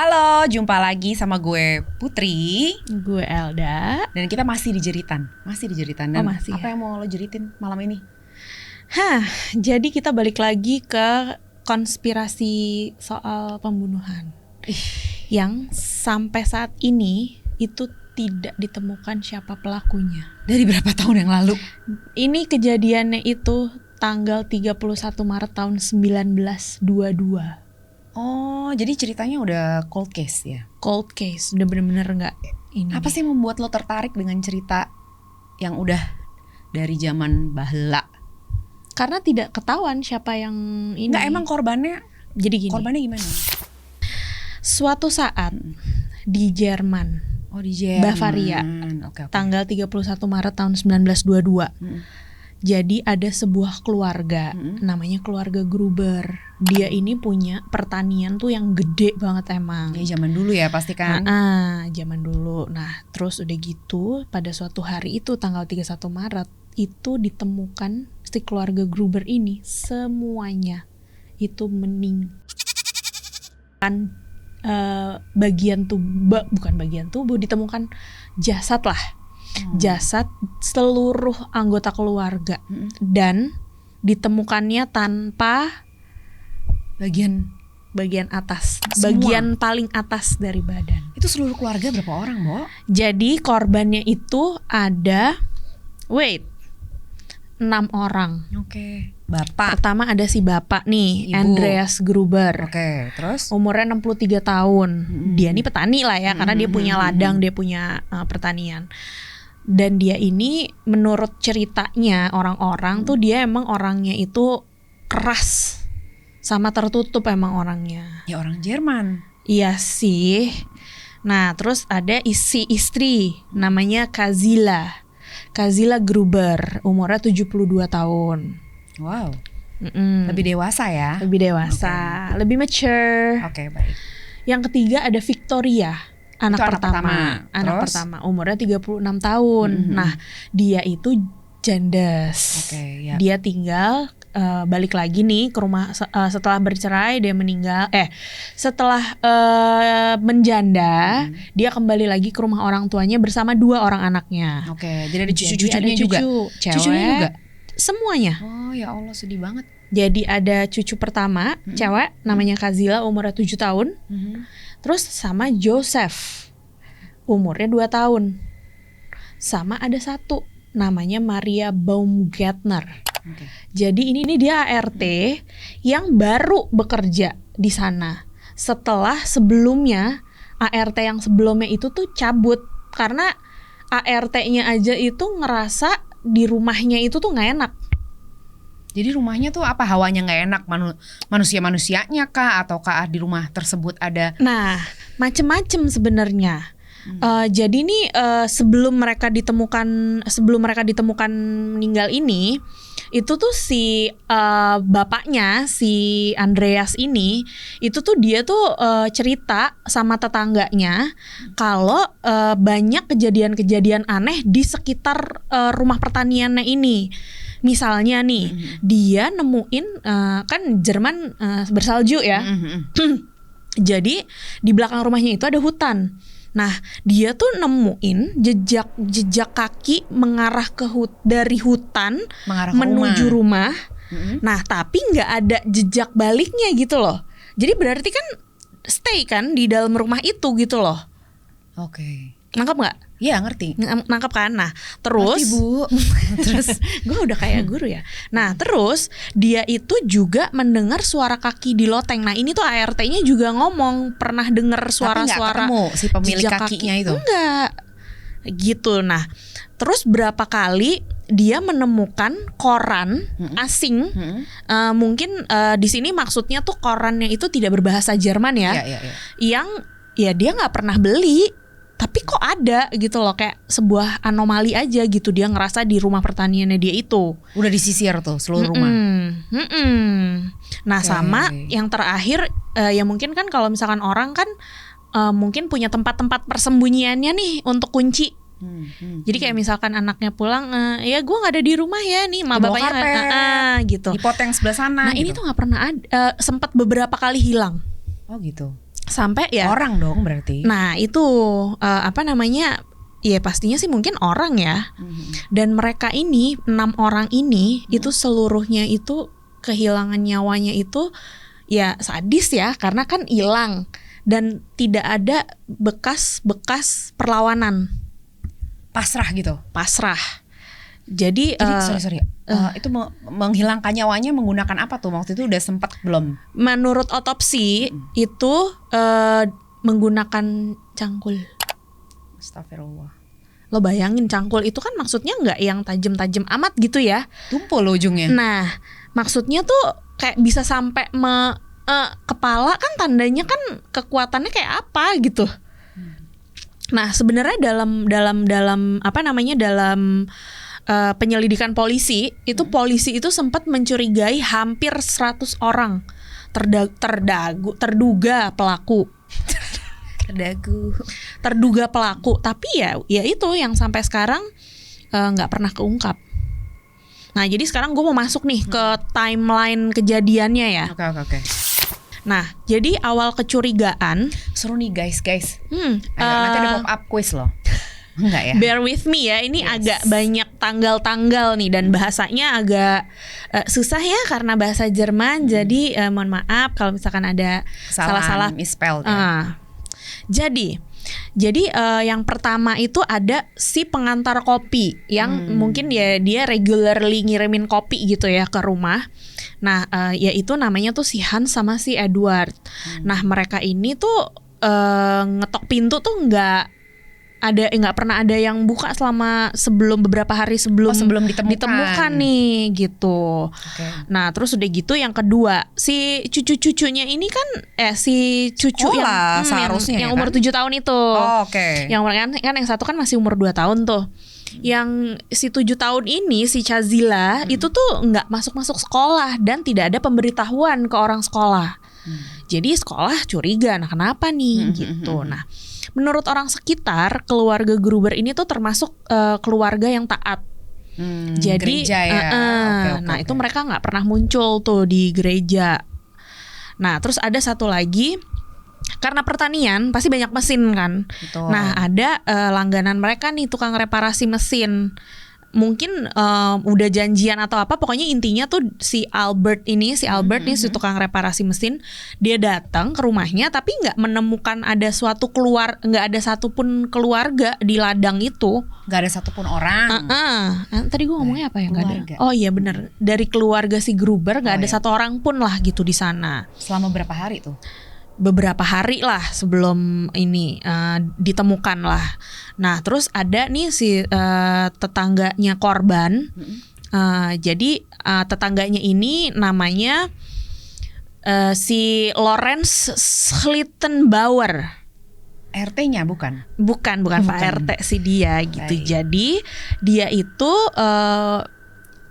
Halo, jumpa lagi sama gue Putri. Gue Elda. Dan kita masih di jeritan. Dan masih apa yang mau lo jeritin malam ini? Jadi kita balik lagi ke konspirasi soal pembunuhan yang sampai saat ini itu tidak ditemukan siapa pelakunya. Dari berapa tahun yang lalu? Ini kejadiannya itu tanggal 31 Maret tahun 1922. Oh, jadi ceritanya udah cold case ya? Cold case, udah bener-bener gak ini. Apa sih yang membuat lo tertarik dengan cerita yang udah dari zaman bahla? Karena tidak ketahuan siapa yang ini. Nggak, emang korbannya? Jadi gini. Korbannya gimana? Suatu saat di Jerman. Oh, di Jerman. Bavaria. Okay. Tanggal 31 Maret tahun 1922. Jadi ada sebuah keluarga, namanya keluarga Gruber. Dia ini punya pertanian tuh yang gede banget emang. Ya zaman dulu ya pasti kan. Zaman dulu. Nah terus udah gitu pada suatu hari itu tanggal 31 Maret itu ditemukan si keluarga Gruber ini semuanya itu meninggal. Bagian tubuh, bukan bagian tubuh, ditemukan jasad lah. Jasad seluruh anggota keluarga dan ditemukannya tanpa bagian atas. Semua. Bagian paling atas dari badan. Itu seluruh keluarga berapa orang, Bo? Jadi korbannya itu ada 6 orang. Oke. Bapak. Pertama ada si bapak nih, Ibu. Andreas Gruber. Oke, terus? Umurnya 63 tahun. Dia nih petani lah ya, karena dia punya ladang, dia punya pertanian. Dan dia ini menurut ceritanya orang-orang tuh dia emang orangnya itu keras sama tertutup emang orangnya. Ya orang Jerman. Iya sih. Nah terus ada si istri namanya Kazila Gruber, umurnya 72 tahun. Wow. Lebih dewasa ya? Lebih dewasa, lebih mature. Oke, baik. Yang ketiga ada Victoria. Anak pertama, umurnya 36 tahun. Nah, dia itu jandes. Ya. Dia tinggal balik lagi nih ke rumah setelah bercerai, dia meninggal. Setelah menjanda, dia kembali lagi ke rumah orang tuanya bersama 2 orang anaknya. Oke, jadi ada cucu-cucunya juga. Cucunya juga. Semuanya. Oh ya Allah, sedih banget. Jadi ada cucu pertama, cewek, namanya Kazila, umurnya 7 tahun. Terus sama Joseph, umurnya 2 tahun. Sama ada satu, namanya Maria Baumgartner. Jadi ini dia ART yang baru bekerja di sana. Setelah sebelumnya, ART yang sebelumnya itu tuh cabut. Karena ART-nya aja itu ngerasa di rumahnya itu tuh gak enak. Jadi rumahnya tuh apa, hawanya nggak enak, manusia-manusianya kah, ataukah di rumah tersebut ada? Nah, macem-macem sebenarnya. Jadi nih sebelum mereka ditemukan meninggal ini, itu tuh si bapaknya si Andreas ini, itu tuh dia tuh cerita sama tetangganya kalau banyak kejadian-kejadian aneh di sekitar rumah pertaniannya ini. Misalnya nih, dia nemuin kan Jerman bersalju ya. Jadi di belakang rumahnya itu ada hutan. Nah, dia tuh nemuin jejak kaki mengarah dari hutan menuju rumah. Nah, tapi nggak ada jejak baliknya gitu loh. Jadi berarti kan stay kan di dalam rumah itu gitu loh. Oke. Nangkep nggak? Iya, ngerti. Nangkep kan? Nah terus ngerti, Bu. Terus gue udah kayak guru ya. Nah terus dia itu juga mendengar suara kaki di loteng. Nah ini tuh ART-nya juga ngomong pernah dengar suara-suara. Tapi nggak ketemu si pemilik kakinya itu? Enggak gitu. Nah terus berapa kali dia menemukan koran asing. Mungkin di sini maksudnya tuh korannya itu tidak berbahasa Jerman ya. Yang ya dia nggak pernah beli, tapi kok ada gitu loh, kayak sebuah anomali aja gitu. Dia ngerasa di rumah pertaniannya dia itu udah disisir tuh seluruh rumah. Nah sama yang terakhir ya mungkin kan kalau misalkan orang kan mungkin punya tempat-tempat persembunyiannya nih untuk kunci. Jadi kayak misalkan anaknya pulang, ya gue nggak ada di rumah ya nih, ma bapaknya gitu. Di pot yang sebelah sana. Nah gitu. Ini tuh nggak pernah ada, sempat beberapa kali hilang. Oh gitu. sampai ya. Orang dong berarti. Nah itu apa namanya? Ya pastinya sih mungkin orang ya. Dan mereka ini 6 orang ini itu seluruhnya itu kehilangan nyawanya itu ya sadis ya, karena kan hilang dan tidak ada bekas-bekas perlawanan. Pasrah gitu. Pasrah. Jadi sorry. Itu menghilangkan nyawanya menggunakan apa tuh? Waktu itu udah sempat belum? menurut otopsi itu menggunakan cangkul. Astagfirullah. Lo bayangin cangkul itu kan maksudnya nggak yang tajam-tajam amat gitu ya. Tumpul ujungnya. Nah, maksudnya tuh kayak bisa sampai kepala, kan tandanya kan kekuatannya kayak apa gitu. Nah, sebenarnya dalam apa namanya, dalam penyelidikan polisi itu sempat mencurigai hampir 100 orang terduga pelaku. Terduga pelaku, tapi ya itu yang sampai sekarang nggak pernah keungkap. Nah, jadi sekarang gue mau masuk nih ke timeline kejadiannya ya. Oke. Nah, jadi awal kecurigaan. Seru nih guys. Ayo, nanti ada pop up quiz loh. Enggak ya? Bear with me ya, ini agak banyak tanggal-tanggal nih dan bahasanya agak susah ya karena bahasa Jerman. Jadi mohon maaf kalau misalkan ada salah-salah misspelled. Jadi yang pertama itu ada si pengantar kopi yang mungkin dia regularly ngirimin kopi gitu ya ke rumah. Nah, yaitu namanya tuh si Hans sama si Edward. Nah, mereka ini tuh ngetok pintu tuh nggak pernah ada yang buka selama beberapa hari sebelum ditemukan nih gitu. Okay. Nah, terus udah gitu yang kedua, si cucu-cucunya ini kan si cucu sekolah, seharusnya yang umur 7 tahun itu. Oh, oke. Yang kan yang satu kan masih umur 2 tahun tuh. Yang si 7 tahun ini si Chazila itu tuh nggak masuk sekolah dan tidak ada pemberitahuan ke orang sekolah. Jadi sekolah curiga, nah kenapa nih gitu. Nah, menurut orang sekitar, keluarga Gruber ini tuh termasuk keluarga yang taat. Jadi gereja ya. Nah itu mereka nggak pernah muncul tuh di gereja. Nah, terus ada satu lagi, karena pertanian pasti banyak mesin kan. Betul. Nah, ada langganan mereka nih, tukang reparasi mesin. Mungkin udah janjian atau apa, pokoknya intinya tuh si Albert nih, si tukang reparasi mesin, dia datang ke rumahnya tapi nggak menemukan nggak ada satupun keluarga di ladang itu. Nggak ada satupun orang. Tadi gue ngomongnya apa ya? Nggak ada. Keluarga. Oh iya benar, dari keluarga si Gruber nggak ada satu orang pun lah gitu di sana. Selama berapa hari tuh? Beberapa hari lah sebelum ini ditemukan lah. Nah, terus ada nih si tetangganya korban. Jadi tetangganya ini namanya si Lawrence Schlittenbauer. RT-nya bukan? Bukan Pak RT sih dia gitu. Baik. Jadi dia itu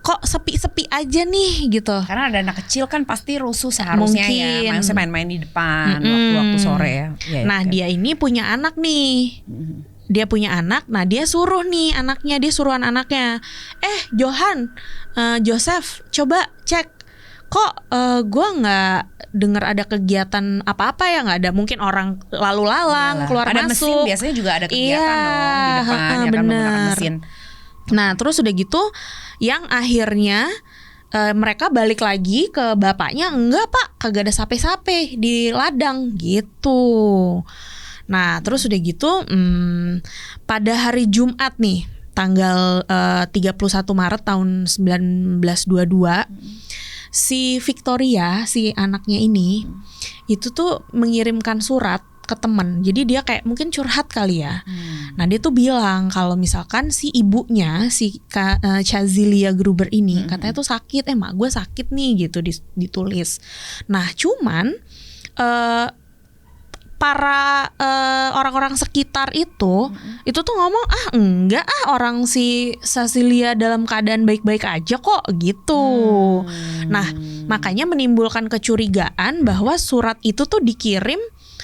kok sepi-sepi aja nih gitu. Karena ada anak kecil kan pasti rusuh seharusnya. Mungkin. Ya. Main-main di depan waktu sore ya. Nah, dia ini punya anak nih. Dia punya anak. Nah, dia suruh nih anaknya, dia suruhan anaknya. Johan, Joseph, coba cek. Kok gue nggak dengar ada kegiatan apa-apa ya? Nggak ada, mungkin orang lalu lalang keluar ada masuk. Mesin biasanya juga ada kegiatan dong di depan ya kan, menggunakan mesin. Nah, terus udah gitu, yang akhirnya mereka balik lagi ke bapaknya, enggak pak, kagak ada sape-sape di ladang gitu. Nah, terus udah gitu, pada hari Jumat nih, tanggal 31 Maret tahun 1922, si Victoria, si anaknya ini, itu tuh mengirimkan surat ke temen. Jadi dia kayak mungkin curhat kali ya. Nah, dia tuh bilang kalau misalkan si ibunya, si Chazilia Gruber ini katanya tuh sakit, mak gue sakit nih gitu ditulis. Nah, cuman para orang-orang sekitar itu tuh ngomong enggak orang si Chazilia dalam keadaan baik-baik aja kok gitu. Nah, makanya menimbulkan kecurigaan bahwa surat itu tuh dikirim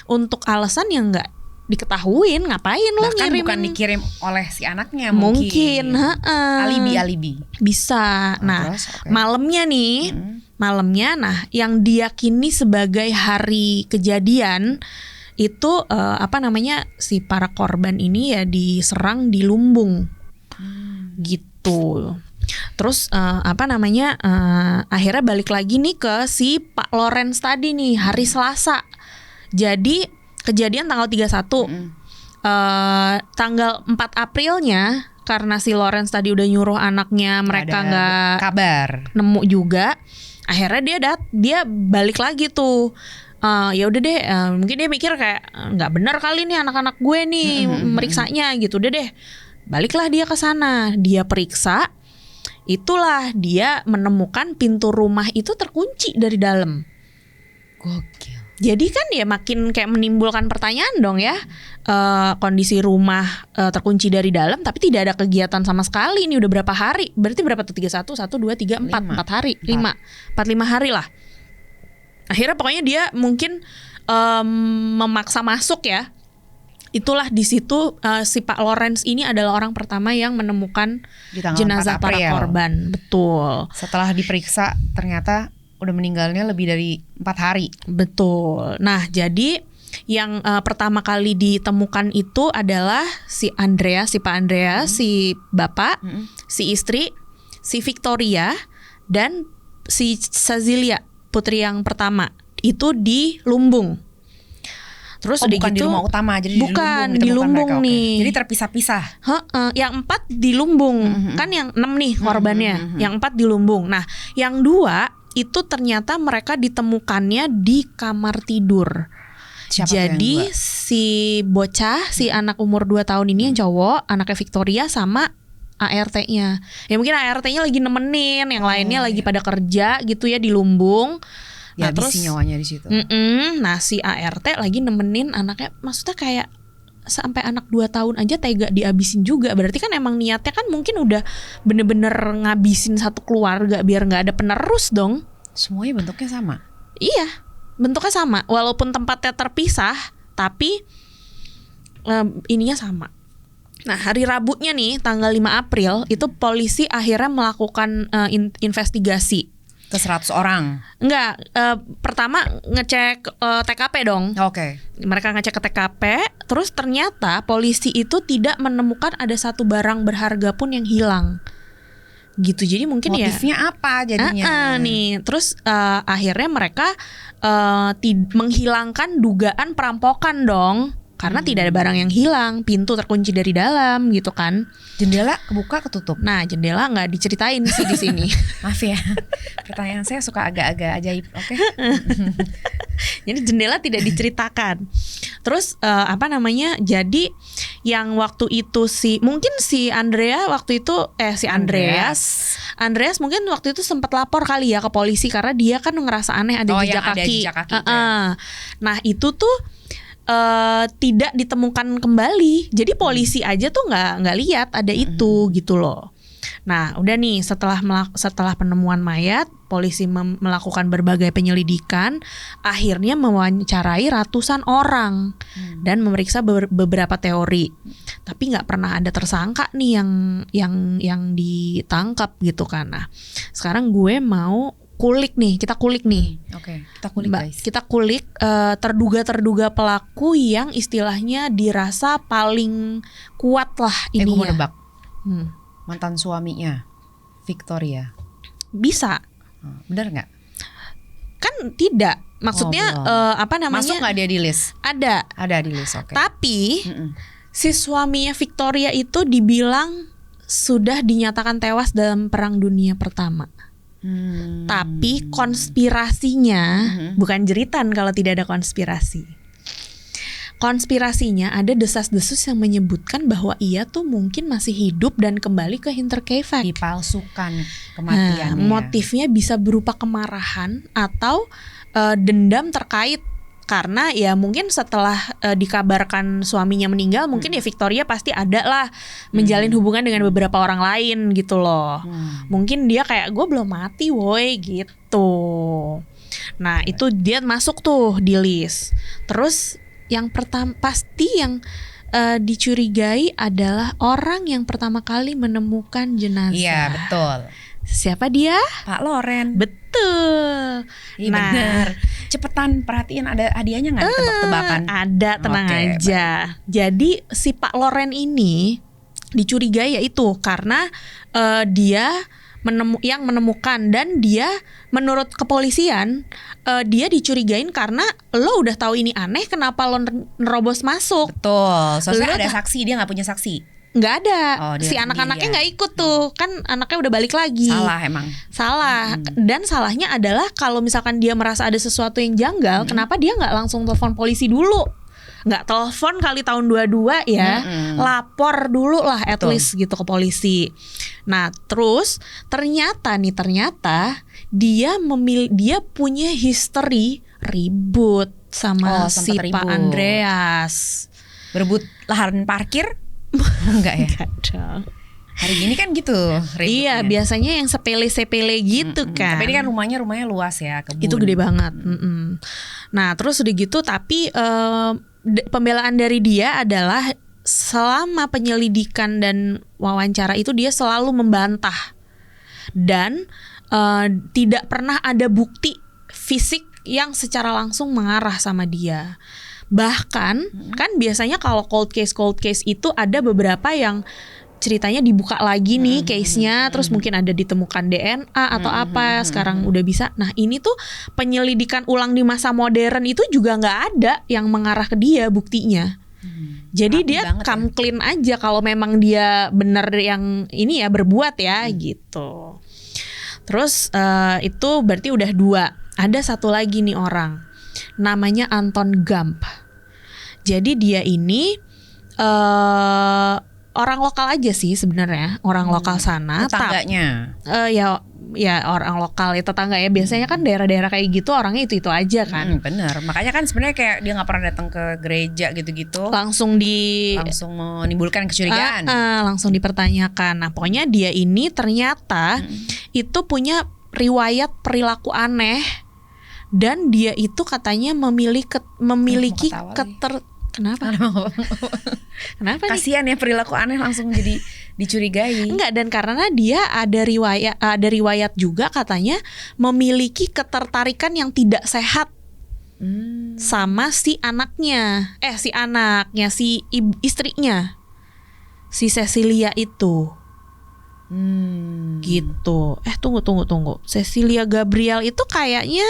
untuk alasan yang nggak diketahuin, ngapain lo Bahkan ngirim? bukan dikirim oleh si anaknya mungkin. Alibi Bisa. Nah, terus, okay. malamnya, nah yang diyakini sebagai hari kejadian itu si para korban ini ya diserang di lumbung gitu. Terus akhirnya balik lagi nih ke si Pak Lawrence tadi nih hari Selasa. Jadi kejadian tanggal 31. Tanggal 4 Aprilnya karena si Lawrence tadi udah nyuruh anaknya mereka nggak kabar nemu juga. Akhirnya dia balik lagi tuh. Ya udah deh, mungkin dia mikir kayak nggak benar kali nih anak-anak gue nih meriksanya gitu. Udah deh, baliklah dia ke sana. Dia periksa. Itulah dia menemukan pintu rumah itu terkunci dari dalam. Gokil. Jadi kan ya makin kayak menimbulkan pertanyaan dong ya. Kondisi rumah terkunci dari dalam tapi tidak ada kegiatan sama sekali. Ini udah berapa hari? Berarti berapa tuh? 31, 1, 2, 3, 4 hari. 5 hari lah. Akhirnya pokoknya dia mungkin memaksa masuk ya. Itulah di situ si Pak Lawrence ini adalah orang pertama yang menemukan jenazah para korban. Betul. Setelah diperiksa ternyata udah meninggalnya lebih dari 4 hari. Betul. Nah, jadi yang pertama kali ditemukan itu adalah si Andrea, si Pak Andrea, si bapak, si istri, si Victoria, dan si Cecilia, putri yang pertama. Itu di Lumbung. Terus udah bukan gitu, di rumah utama, jadi bukan di Lumbung mereka, nih. Jadi terpisah-pisah. Yang 4 di Lumbung, kan yang 6 nih korbannya, yang 4 di Lumbung. Nah, yang 2 itu ternyata mereka ditemukannya di kamar tidur. Siapa jadi si bocah, si anak umur 2 tahun ini yang cowok, anaknya Victoria sama ART-nya. Ya mungkin ART-nya lagi nemenin, yang lainnya lagi pada kerja gitu ya di Lumbung. Ya, terus nyawanya di situ. Nah si ART lagi nemenin anaknya, maksudnya kayak sampai anak 2 tahun aja tega dihabisin juga. Berarti kan emang niatnya kan mungkin udah bener-bener ngabisin satu keluarga biar gak ada penerus dong. Semuanya bentuknya sama? Iya, bentuknya sama. Walaupun tempatnya terpisah, tapi ininya sama. Nah hari Rabunya nih tanggal 5 April itu polisi akhirnya melakukan investigasi. Ke 100 orang? Enggak, pertama ngecek TKP dong. Oke. Mereka ngecek ke TKP, terus ternyata polisi itu tidak menemukan ada satu barang berharga pun yang hilang. Gitu, jadi mungkin motifnya apa jadinya? Nih, terus akhirnya mereka menghilangkan dugaan perampokan dong. Karena tidak ada barang yang hilang, pintu terkunci dari dalam gitu kan. Jendela kebuka ketutup. Nah, jendela nggak diceritain sih di sini. Maaf ya, pertanyaan saya suka agak-agak ajaib. Oke. Jadi jendela tidak diceritakan. Terus jadi yang waktu itu mungkin si Andrea waktu itu Andreas mungkin waktu itu sempat lapor kali ya ke polisi karena dia kan ngerasa aneh ada jejak kaki. Nah itu tuh tidak ditemukan kembali. Jadi polisi aja tuh nggak lihat ada itu gitu loh. Nah, udah nih setelah penemuan mayat, polisi melakukan berbagai penyelidikan, akhirnya mewawancarai ratusan orang dan memeriksa beberapa teori. Tapi nggak pernah ada tersangka nih yang ditangkap gitu kan. Nah, sekarang gue mau kita kulik nih. Oke, kita kulik guys. Kita kulik terduga pelaku yang istilahnya dirasa paling kuat lah ini. Gue mau nebak. Mantan suaminya Victoria. Bisa. Benar nggak? Kan tidak. Maksudnya masuk nggak dia di list? Ada di list. Oke. Tapi si suaminya Victoria itu dibilang sudah dinyatakan tewas dalam Perang Dunia Pertama. Tapi konspirasinya bukan jeritan kalau tidak ada konspirasi. Konspirasinya ada desas-desus yang menyebutkan bahwa ia tuh mungkin masih hidup dan kembali ke Hinterkaifeck. Dipalsukan kematiannya. Motifnya bisa berupa kemarahan atau dendam terkait karena ya mungkin setelah dikabarkan suaminya meninggal, mungkin ya Victoria pasti ada lah menjalin hubungan dengan beberapa orang lain gitu loh. Mungkin dia kayak gue belum mati woi gitu. Nah itu dia masuk tuh di list. Terus yang pertama pasti yang dicurigai adalah orang yang pertama kali menemukan jenazah. Iya betul. Siapa dia? Pak Loren. Betul. Iya benar. cepetan perhatiin ada hadiahnya nggak tebak-tebakan? Ada, tenang Oke, aja. Jadi si Pak Loren ini dicurigai yaitu karena dia yang menemukan, dan dia menurut kepolisian dia dicurigain karena lo udah tahu ini aneh, kenapa lo nerobos masuk? Betul. Soalnya Lu- ada saksi, dia nggak punya saksi. Nggak ada. Oh, dia Si anak-anaknya sendirian. nggak ikut tuh, kan anaknya udah balik lagi. Salah emang. Salah. Dan salahnya adalah kalau misalkan dia merasa ada sesuatu yang janggal, kenapa dia nggak langsung telepon polisi dulu? Nggak telepon kali tahun 22 ya, lapor dulu lah at Betul. least gitu ke polisi. Nah terus ternyata dia punya history ribut sama si sempet Pak ribut. Andreas. Berebut lahan parkir? Enggak ya. Nggak dong. Hari gini kan gitu Iya, ributnya. biasanya yang sepele-sepele gitu kan. Tapi ini kan rumahnya luas ya, kebun. Itu gede banget. Nah terus udah gitu, tapi pembelaan dari dia adalah selama penyelidikan dan wawancara itu dia selalu membantah, dan tidak pernah ada bukti fisik yang secara langsung mengarah sama dia. Bahkan kan biasanya kalau cold case itu ada beberapa yang ceritanya dibuka lagi nih case-nya, terus mungkin ada ditemukan DNA atau apa, sekarang udah bisa. Nah ini tuh penyelidikan ulang di masa modern itu juga nggak ada yang mengarah ke dia buktinya. Jadi Rapi dia banget come clean aja kalau memang dia benar yang ini ya berbuat ya gitu. Terus itu berarti udah 2. Ada satu lagi nih orang, namanya Anton Gump. Jadi dia ini orang lokal aja sih sebenarnya, orang lokal sana. Tetangganya. Ya orang lokal ya, tetangga ya. Biasanya kan daerah-daerah kayak gitu orangnya itu aja kan. Bener. Makanya kan sebenarnya kayak dia nggak pernah datang ke gereja gitu-gitu. Langsung menimbulkan kecurigaan. langsung dipertanyakan. Nah pokoknya dia ini ternyata itu punya riwayat perilaku aneh, dan dia itu katanya memiliki ketawa lagi. Kenapa? Kenapa nih? Kasihan ya, perilaku aneh langsung jadi dicurigai. Enggak, dan karena dia ada riwayat juga katanya memiliki ketertarikan yang tidak sehat sama si istrinya, si Cecilia itu. Gitu. Tunggu. Cecilia Gabriel itu kayaknya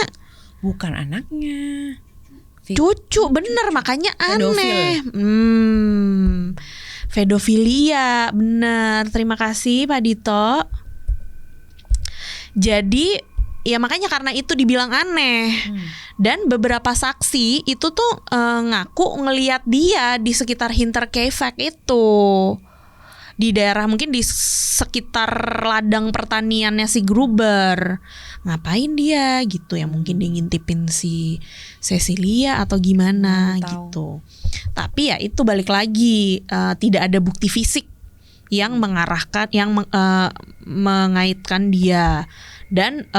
Bukan anaknya. cucu, bener, makanya aneh. Pedofil. Pedofilia, bener. Terima kasih Pak Dito. Jadi ya makanya karena itu dibilang aneh. Dan beberapa saksi itu tuh ngaku ngelihat dia di sekitar Hinterkaifeck itu, di daerah mungkin di sekitar ladang pertaniannya si Gruber. Ngapain dia gitu ya, mungkin dia ngintipin si Cecilia atau gimana gitu. Tapi ya itu balik lagi, tidak ada bukti fisik yang mengarahkan, yang mengaitkan dia. Dan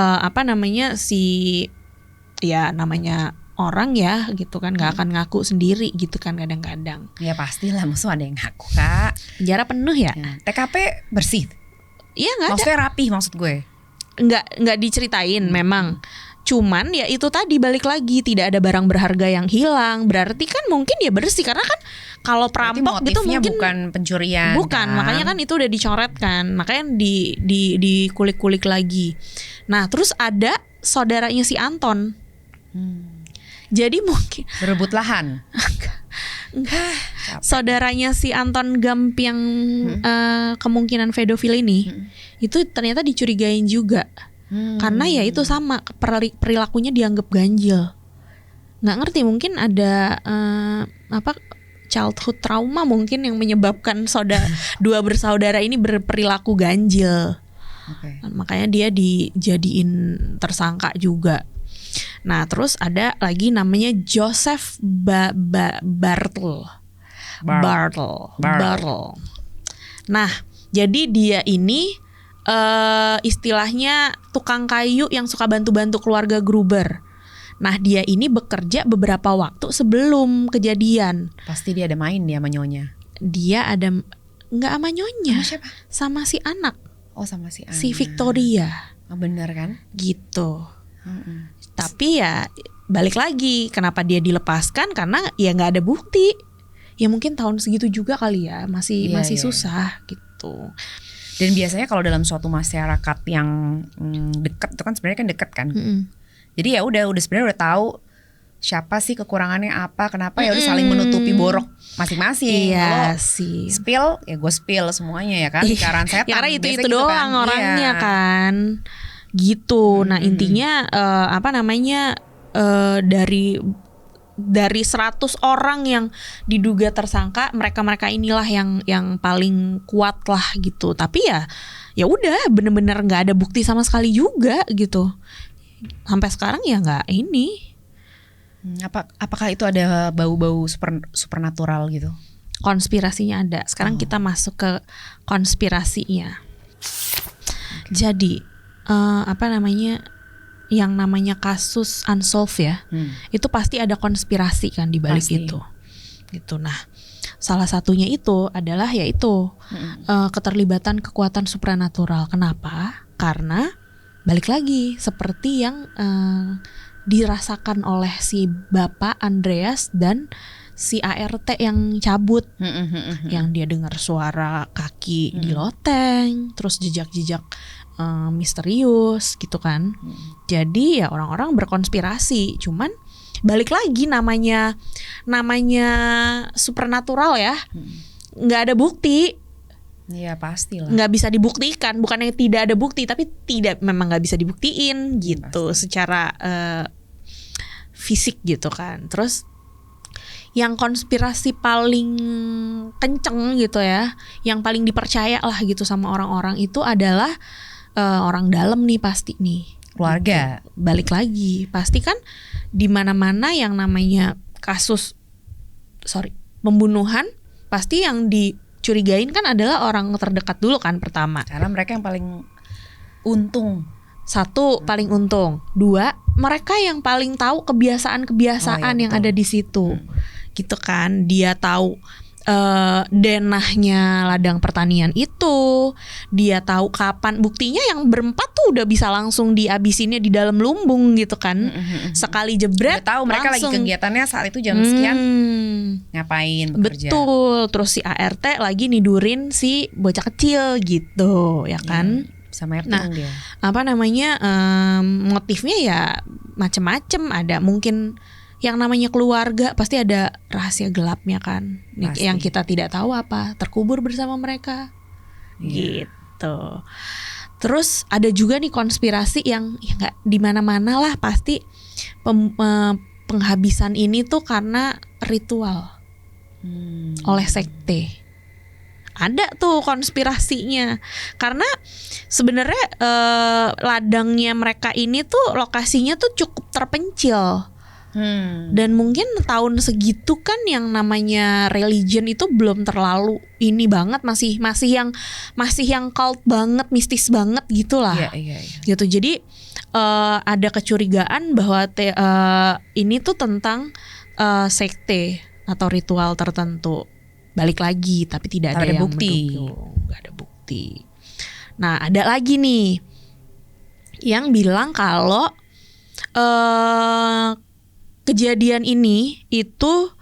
namanya orang ya gitu kan, nggak akan ngaku sendiri gitu kan kadang-kadang. Ya pastilah, maksudnya ada yang ngaku, Kak. Penjara penuh ya? TKP bersih. Iya nggak ada. Maksudnya rapih maksud gue. Nggak diceritain memang. Cuman ya itu tadi balik lagi, tidak ada barang berharga yang hilang. Berarti kan mungkin ya bersih, karena kan kalau perampok gitu motifnya mungkin bukan pencurian. bukan, makanya kan itu udah dicoret kan, makanya dikulik-kulik lagi. Nah terus ada saudaranya si Anton. Jadi mungkin Berebut lahan. saudaranya si Anton Gump yang kemungkinan pedofil ini itu ternyata dicurigain juga. Karena ya itu sama, perilakunya dianggap ganjil. Nggak ngerti, mungkin ada childhood trauma mungkin yang menyebabkan dua bersaudara ini berperilaku ganjil. Makanya dia dijadiin tersangka juga. Nah terus ada lagi namanya Joseph Bartle. Nah jadi dia ini istilahnya tukang kayu yang suka bantu-bantu keluarga Gruber. Nah dia ini bekerja beberapa waktu sebelum kejadian. Pasti dia ada main dia sama nyonya. Dia ada, nggak sama nyonya, Sama siapa? sama si anak, Oh sama si si anak. Victoria Oh, bener kan? gitu. Tapi ya balik lagi, kenapa dia dilepaskan? Karena ya nggak ada bukti. Ya mungkin tahun segitu juga kali ya, masih Iya, iya. susah gitu. Dan biasanya kalau dalam suatu masyarakat yang dekat itu kan sebenarnya kan dekat kan. Jadi ya udah sebenarnya udah tahu siapa sih kekurangannya apa, kenapa, ya udah saling menutupi borok masing-masing. Iya Lo sih. spill ya gue spill semuanya ya kan. Iya. Lingkaran setan. Ya karena itu biasanya gitu doang kan. orangnya Iya. kan. Gitu. Nah, intinya apa namanya dari 100 orang yang diduga tersangka, mereka inilah yang paling kuat lah gitu. Tapi ya udah bener-bener nggak ada bukti sama sekali juga gitu. Sampai sekarang ya nggak ini. Apakah itu ada bau-bau supernatural gitu? Konspirasinya ada. Sekarang kita masuk ke konspirasinya. Jadi apa namanya, yang namanya kasus unsolved ya, itu pasti ada konspirasi kan di balik Pasti. itu. Gitu. Nah, salah satunya itu adalah yaitu keterlibatan kekuatan supranatural. Kenapa? Karena balik lagi seperti yang dirasakan oleh si Bapak Andreas dan si ART yang cabut, yang dia dengar suara kaki di loteng, terus jejak-jejak misterius gitu kan. Jadi ya orang-orang berkonspirasi. Cuman balik lagi namanya supernatural ya, nggak ada bukti. Iya pastilah. Nggak bisa dibuktikan, bukannya tidak ada bukti, tapi memang nggak bisa dibuktiin gitu secara fisik gitu kan. Terus yang konspirasi paling kenceng gitu ya, yang paling dipercaya lah gitu sama orang-orang itu adalah orang dalam nih pasti nih. Keluarga. Gitu. Balik lagi, pasti kan di mana-mana yang namanya kasus pembunuhan, pasti yang dicurigain kan adalah orang terdekat dulu kan pertama. Karena mereka yang paling untung. Satu, paling untung. Dua, mereka yang paling tahu kebiasaan-kebiasaan yang betul. ada di situ. Gitu kan, dia tahu denahnya ladang pertanian itu, dia tahu kapan, buktinya yang berempat tuh udah bisa langsung dihabisinnya di dalam lumbung gitu kan. Sekali jebret Udah tahu mereka langsung. lagi kegiatannya saat itu jam sekian ngapain bekerja. Betul. Terus si ART lagi nidurin si bocah kecil gitu, ya kan. Bisa merting Nah, dia. apa namanya, motifnya ya macem-macem. Ada mungkin yang namanya keluarga, pasti ada rahasia gelapnya kan, Pasti. yang kita tidak tahu apa, terkubur bersama mereka. Gitu. Terus ada juga nih konspirasi yang ya nggak di mana-mana lah, pasti penghabisan ini tuh karena ritual oleh sekte. Ada tuh konspirasinya, karena sebenarnya ladangnya mereka ini tuh lokasinya tuh cukup terpencil. Dan mungkin tahun segitu kan yang namanya religion itu belum terlalu ini banget, masih yang cult banget, mistis banget gitulah. Iya. Gitu. Jadi ada kecurigaan bahwa ini tuh tentang sekte atau ritual tertentu. Balik lagi, tapi tidak ada yang bukti. mendukung, nggak ada bukti. Nah, ada lagi nih yang bilang kalau kejadian ini itu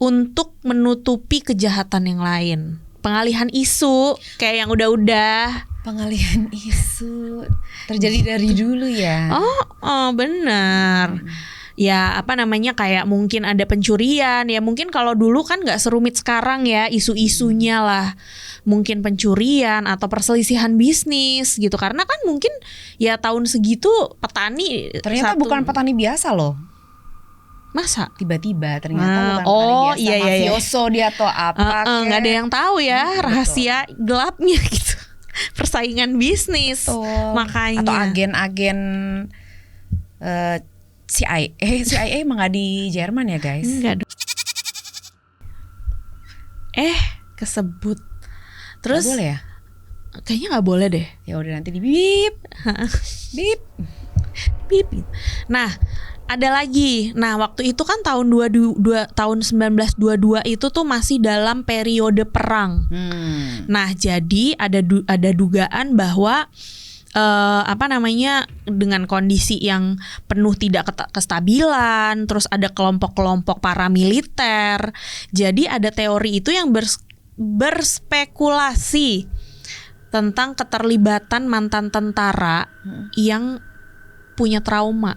untuk menutupi kejahatan yang lain. Pengalihan isu kayak yang udah-udah. Pengalihan isu terjadi dari dulu ya. Oh, benar. Ya apa namanya, kayak mungkin ada pencurian. Ya mungkin kalau dulu kan gak serumit sekarang ya isu-isunya lah. Mungkin pencurian atau perselisihan bisnis gitu. Karena kan mungkin ya tahun segitu petani Ternyata bukan petani biasa loh. Masa? Tiba-tiba ternyata bukan oh, petani biasa, iya. mafioso dia atau apa kek. Nggak ada yang tahu ya rahasia gelapnya gitu. Persaingan bisnis. Betul. Makanya. Atau agen-agen CIA emang nggak di Jerman ya guys? Enggak dong. Kesebut. Terus Nggak boleh ya? kayaknya nggak boleh deh. Ya udah nanti di bip. Bip. Nah, ada lagi. Nah, waktu itu kan tahun 1922 itu tuh masih dalam periode perang. Nah, jadi ada dugaan bahwa dengan kondisi yang penuh tidak kestabilan, terus ada kelompok-kelompok paramiliter. Jadi ada teori itu yang berspekulasi tentang keterlibatan mantan tentara yang punya trauma.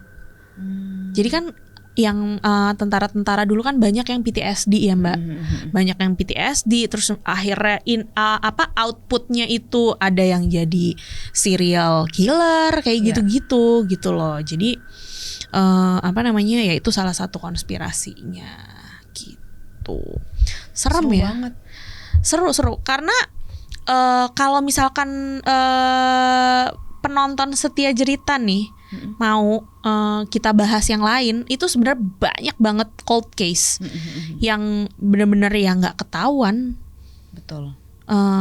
Jadi kan yang tentara-tentara dulu kan banyak yang PTSD ya Mbak, banyak yang PTSD, terus akhirnya outputnya itu ada yang jadi serial killer kayak gitu-gitu gitu loh. Jadi ya itu salah satu konspirasinya gitu. Serem seru ya, banget. seru karena kalau misalkan penonton setia Jerita nih mau kita bahas yang lain, itu sebenarnya banyak banget cold case yang benar-benar ya nggak ketahuan. Betul.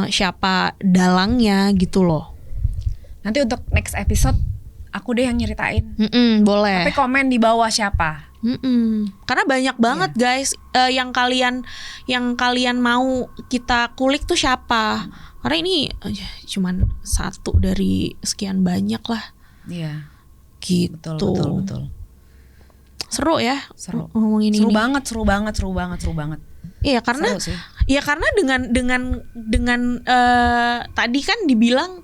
Siapa dalangnya gitu loh. Nanti untuk next episode aku deh yang nyeritain. Boleh. Tapi komen di bawah siapa. Karena banyak banget guys yang kalian mau kita kulik tuh siapa. Karena ini cuman satu dari sekian banyak lah. Iya. Gitu. Betul. Seru ya. Seru. Ngomongin seru ini. Seru banget. Iya karena seru sih. Ya karena dengan tadi kan dibilang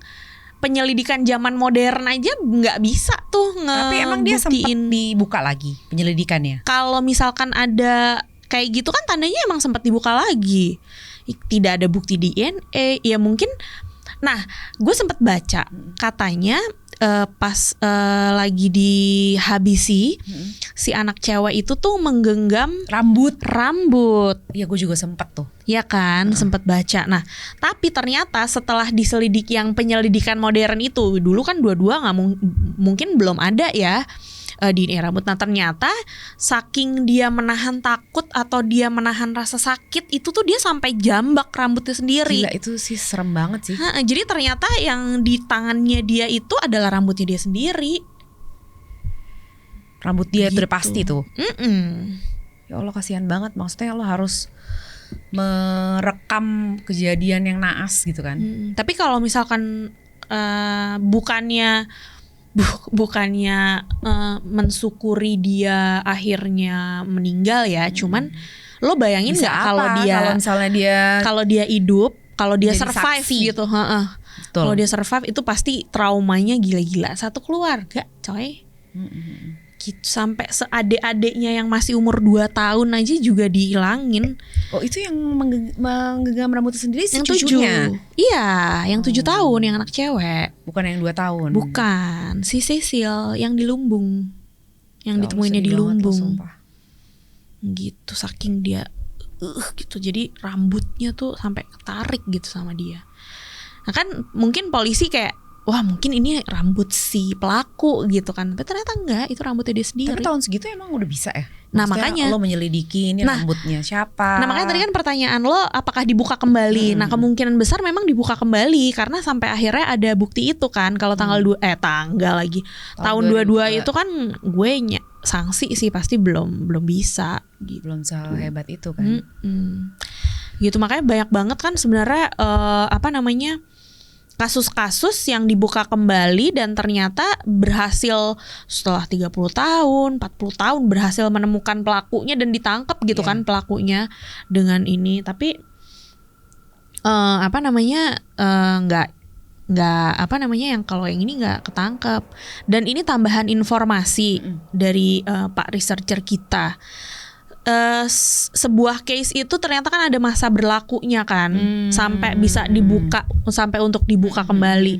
penyelidikan zaman modern aja nggak bisa tuh Tapi emang dia sempat dibuka lagi penyelidikannya. Kalau misalkan ada kayak gitu kan tandanya emang sempat dibuka lagi. Tidak ada bukti DNA, ya mungkin. Nah, gue sempat baca katanya pas lagi dihabisi si anak cewek itu tuh menggenggam rambut. Iya, gue juga sempat tuh. Ya kan, sempat baca. Nah, tapi ternyata setelah diselidik yang penyelidikan modern itu, dulu kan dua-dua nggak mungkin belum ada ya DNA rambut. Nah, ternyata saking dia menahan takut atau dia menahan rasa sakit itu tuh dia sampai jambak rambutnya sendiri. Gila, itu sih serem banget sih. Jadi ternyata yang di tangannya dia itu adalah rambutnya dia sendiri. Rambut dia Gitu. itu udah pasti tuh. Ya Allah, kasihan banget. Maksudnya lo harus merekam kejadian yang naas gitu kan. Tapi kalau misalkan bukannya mensyukuri dia akhirnya meninggal ya, cuman lo bayangin nggak kalau dia hidup, kalau dia survive saksi. gitu, kalau dia survive itu pasti traumanya gila-gila satu keluarga, coy. Gitu, sampai seadik-adiknya yang masih umur 2 tahun aja juga dihilangin. Oh, itu yang menggenggam rambutnya sendiri si Yang cucunya? 7. Iya, yang 7 tahun, yang anak cewek. Bukan yang 2 tahun? Bukan, si Cecil yang di Lumbung. Yang Ya, ditemuinnya di sedih banget loh, Lumbung. sumpah. Gitu, saking dia gitu. Jadi rambutnya tuh sampai ketarik gitu sama dia. Nah kan mungkin polisi kayak, wah mungkin ini rambut si pelaku gitu kan. Tapi ternyata enggak, itu rambutnya dia sendiri. Tapi tahun segitu emang udah bisa ya? Nah, maksudnya makanya lo menyelidiki ini rambutnya siapa. Nah makanya tadi kan pertanyaan lo apakah dibuka kembali. Nah kemungkinan besar memang dibuka kembali, karena sampai akhirnya ada bukti itu kan. Kalau tahun 22 itu kan gue sanksi sih pasti belum bisa gitu. Belum sehebat itu kan. Gitu, makanya banyak banget kan sebenarnya kasus-kasus yang dibuka kembali dan ternyata berhasil setelah 30 tahun, 40 tahun berhasil menemukan pelakunya dan ditangkap gitu kan pelakunya dengan ini. Tapi yang kalau yang ini nggak ketangkep. Dan ini tambahan informasi dari Pak researcher kita. Sebuah case itu ternyata kan ada masa berlakunya kan, sampai bisa dibuka, sampai untuk dibuka kembali.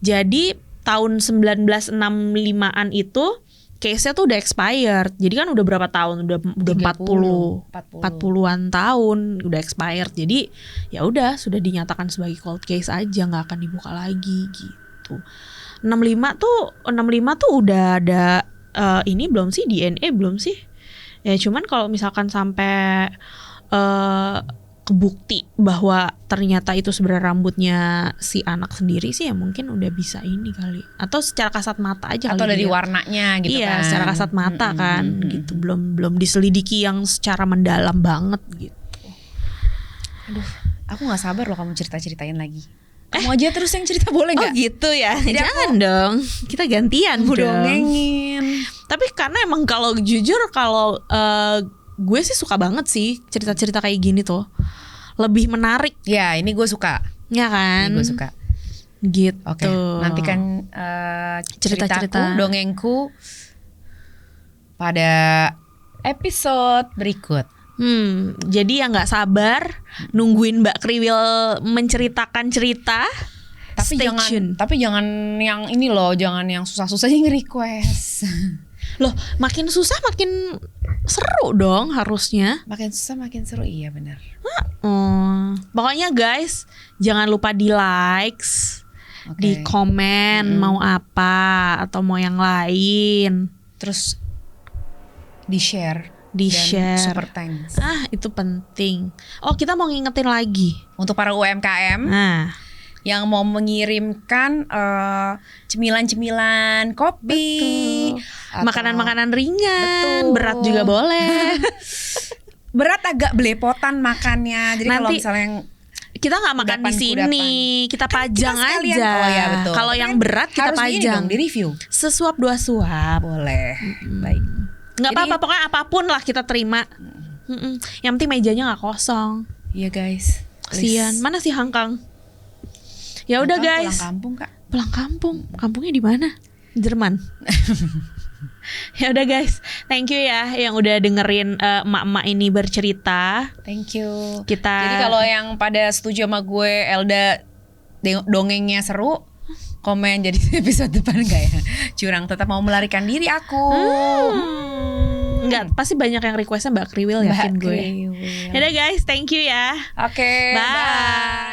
Jadi tahun 1965-an itu case-nya tuh udah expired. Jadi kan udah berapa tahun? Udah 40-an tahun udah expired. Jadi ya udah, sudah dinyatakan sebagai cold case aja, nggak akan dibuka lagi gitu. 65 tuh udah ada ini belum sih, DNA belum sih? Ya cuman kalau misalkan sampai kebukti bahwa ternyata itu sebenarnya rambutnya si anak sendiri sih, ya mungkin udah bisa ini kali. Atau secara kasat mata aja atau kali dari ya. warnanya gitu kan. Iya, secara kasat mata kan gitu. Belum diselidiki yang secara mendalam banget gitu. Aduh, aku nggak sabar loh kamu ceritain lagi. Kamu aja terus yang cerita boleh Oh nggak? gitu ya. Jadi Jangan dong. Kita gantian Aku dong. dongengin. Tapi karena emang kalau jujur kalau gue sih suka banget sih cerita-cerita kayak gini tuh. Lebih menarik, Ya ini gue suka. ya kan? Ini gue suka. Gitu. Oke, nanti kan ceritaku, dongengku pada episode berikut. Jadi ya nggak sabar nungguin Mbak Kriwil menceritakan cerita. Tapi Stay jangan, tune. tapi jangan yang ini loh, jangan yang susah-susah yang request. Loh, makin susah makin seru dong harusnya. Makin susah makin seru, iya benar. Pokoknya guys, jangan lupa di likes, Oke. di komen mau apa atau mau yang lain. Terus di share, Di-share. super thanks Itu penting. Oh, kita mau ngingetin lagi. untuk para UMKM Nah, yang mau mengirimkan cemilan-cemilan kopi, atau- makanan-makanan ringan, Betul. berat juga boleh. berat agak belepotan makannya. Jadi kalau Nanti misalnya yang Kita nggak makan di sini, kita pajang kita sekalian- aja. Oh ya betul. Kalau Tapi yang kan berat kita harus di ini pajang. dong, di review. Sesuap dua suap. Boleh. Baik. Nggak Jadi- apa-apa, pokoknya apapun lah kita terima. Yang penting mejanya nggak kosong. Iya guys. Kasian. Mana sih Hangkang? Ya udah Pulang guys. kampung Kak. Pulang kampung. Kampungnya di mana? Jerman. Ya udah guys, thank you ya yang udah dengerin emak-emak ini bercerita. Thank you. Kita Jadi kalau yang pada setuju sama gue, Elda dongengnya seru, komen jadi episode depan gak ya? Curang, tetap mau melarikan diri aku. Enggak, pasti banyak yang requestnya Mbak Kriwil, yakin Mbak gue. Kriwil. Ya udah guys, thank you ya. Oke, Bye. bye.